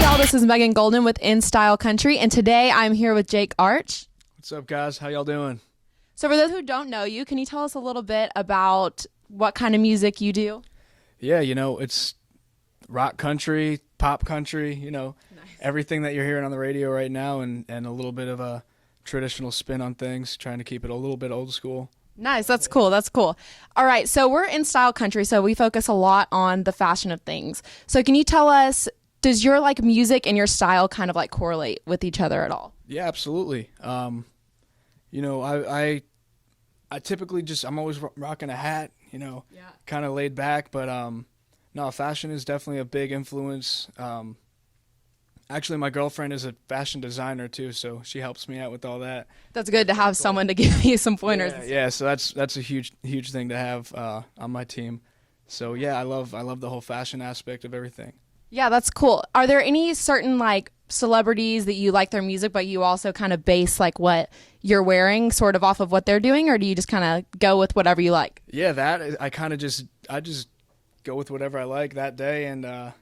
y'all, this is Megan Golden with NStyle Country, and today I'm here with Jake Arch. What's up, guys? How y'all doing? So for those who don't know you, can you tell us a little bit about what kind of music you do? Yeah, it's rock country, pop country, Nice. everything that you're hearing on the radio right now, and a little bit of a traditional spin on things, trying to keep it a little bit old school. Nice. That's cool. That's cool. All right. So we're in Style Country, so we focus a lot on the fashion of things. So can you tell us, does your music and your style kind of correlate with each other at all? Yeah, absolutely. I typically I'm always rocking a hat, kind of laid back, but no, fashion is definitely a big influence. Actually, my girlfriend is a fashion designer too, so she helps me out with all that. That's good to have someone to give you some pointers. Yeah. So that's a huge thing to have on my team. So yeah, I love the whole fashion aspect of everything. Yeah, that's cool. Are there any certain celebrities that you like their music, but you also kind of base what you're wearing sort of off of what they're doing, or do you just kind of go with whatever you like? Yeah, I just go with whatever I like that day and how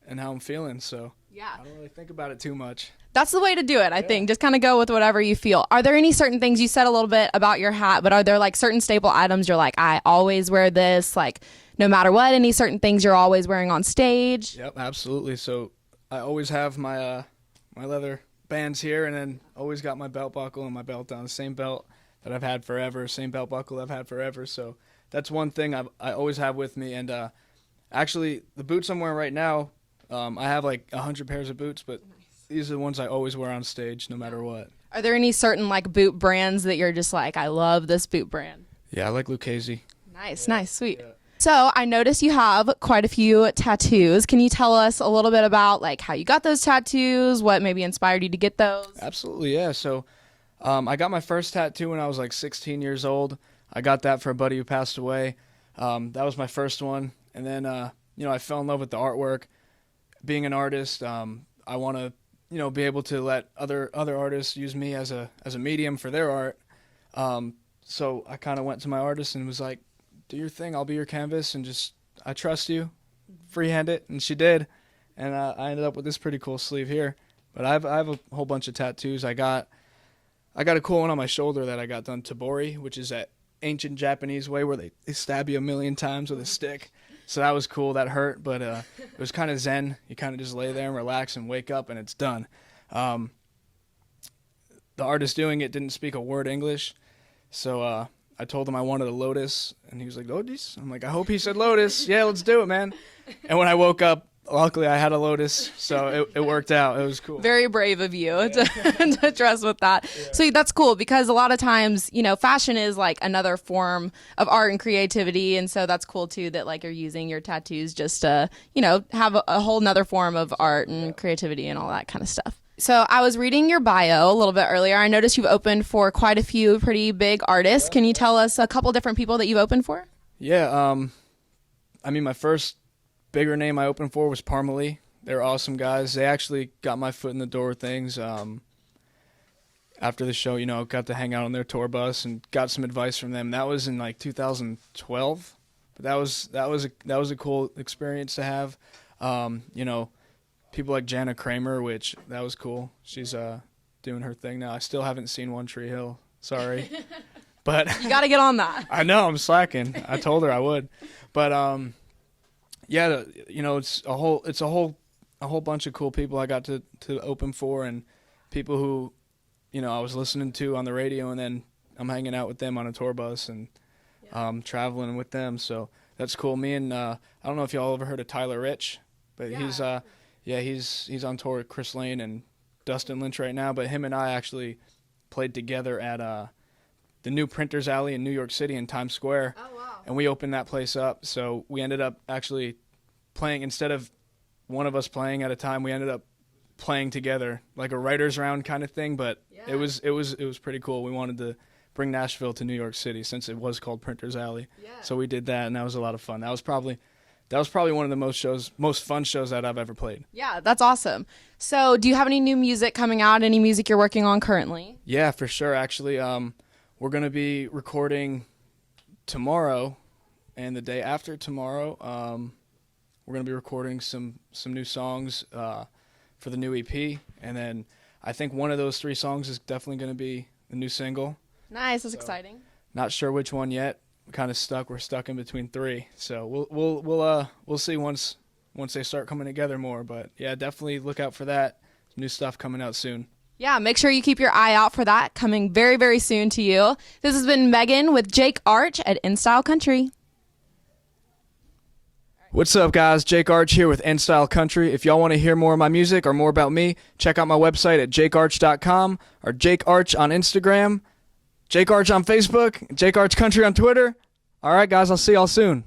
I'm feeling. So yeah, I don't really think about it too much. That's the way to do it, I think. Just kind of go with whatever you feel. Are there any certain things, you said a little bit about your hat, but are there certain staple items you're I always wear this, no matter what, any certain things you're always wearing on stage? Yep, absolutely. So I always have my my leather bands here, and then always got my belt buckle and my belt on, the same belt that I've had forever, same belt buckle I've had forever. So that's one thing I always have with me. And actually, the boots I'm wearing right now, I have 100 pairs of boots, but these are the ones I always wear on stage, no matter what. Are there any certain boot brands that you're just I love this boot brand? Yeah, I like Lucchese. Nice, sweet. Yeah. So I noticed you have quite a few tattoos. Can you tell us a little bit about how you got those tattoos, what maybe inspired you to get those? Absolutely, yeah. So I got my first tattoo when I was 16 years old. I got that for a buddy who passed away. That was my first one. And then, I fell in love with the artwork. Being an artist, I want to, be able to let other artists use me as a medium for their art. So I kind of went to my artist and was like, do your thing, I'll be your canvas, and I trust you, freehand it, and she did, and I ended up with this pretty cool sleeve here. But I have a whole bunch of tattoos. I got a cool one on my shoulder that I got done tabori, which is that ancient Japanese way where they stab you 1,000,000 times with a stick. So that was cool. That hurt, but it was kind of zen. You kind of just lay there and relax and wake up, and it's done. The artist doing it didn't speak a word English, so I told him I wanted a lotus, and he was like, lotus? I'm like, I hope he said lotus. Yeah, let's do it, man. And when I woke up, luckily I had a lotus, so it worked out. It was cool. Very brave of you to trust with that. Yeah. So that's cool, because a lot of times, fashion is another form of art and creativity, and so that's cool too that you're using your tattoos just to, have a whole nother form of art and creativity and all that kind of stuff. So I was reading your bio a little bit earlier. I noticed you've opened for quite a few pretty big artists. Can you tell us a couple different people that you've opened for? Yeah, my first bigger name I opened for was Parmalee. They're awesome guys. They actually got my foot in the door with things. After the show, got to hang out on their tour bus and got some advice from them. That was in 2012. But that was a cool experience to have. People like Jana Kramer, which that was cool. She's doing her thing now. I still haven't seen One Tree Hill. Sorry. But you got to get on that. I know, I'm slacking. I told her I would. But yeah, it's a whole bunch of cool people I got to open for, and people who, I was listening to on the radio, and then I'm hanging out with them on a tour bus and traveling with them. So that's cool. Me and I don't know if y'all ever heard of Tyler Rich, but he's on tour with Chris Lane and Dustin Lynch right now. But him and I actually played together at the new Printers Alley in New York City in Times Square. Oh, wow. And we opened that place up. So we ended up actually playing, instead of one of us playing at a time, we ended up playing together, like a writer's round kind of thing. But it was pretty cool. We wanted to bring Nashville to New York City since it was called Printers Alley. Yeah. So we did that, and that was a lot of fun. That was probably one of the most fun shows that I've ever played. Yeah, that's awesome. So do you have any new music coming out, any music you're working on currently? Yeah, for sure. Actually, we're going to be recording tomorrow and the day after tomorrow. We're going to be recording some new songs for the new EP, and then I think one of those 3 songs is definitely going to be the new single. Nice, that's exciting. Not sure which one yet. Kind of stuck. We're stuck in between 3, so we'll see once they start coming together more. But yeah, definitely look out for that. New stuff coming out soon. Yeah, make sure you keep your eye out for that coming very, very soon to you. This has been Megan with Jake Arch at NStyle Country. What's up, guys? Jake Arch here with NStyle Country. If y'all want to hear more of my music or more about me, check out my website at jakearch.com or Jake Arch on Instagram, Jake Arch on Facebook, Jake Arch Country on Twitter. All right, guys, I'll see y'all soon.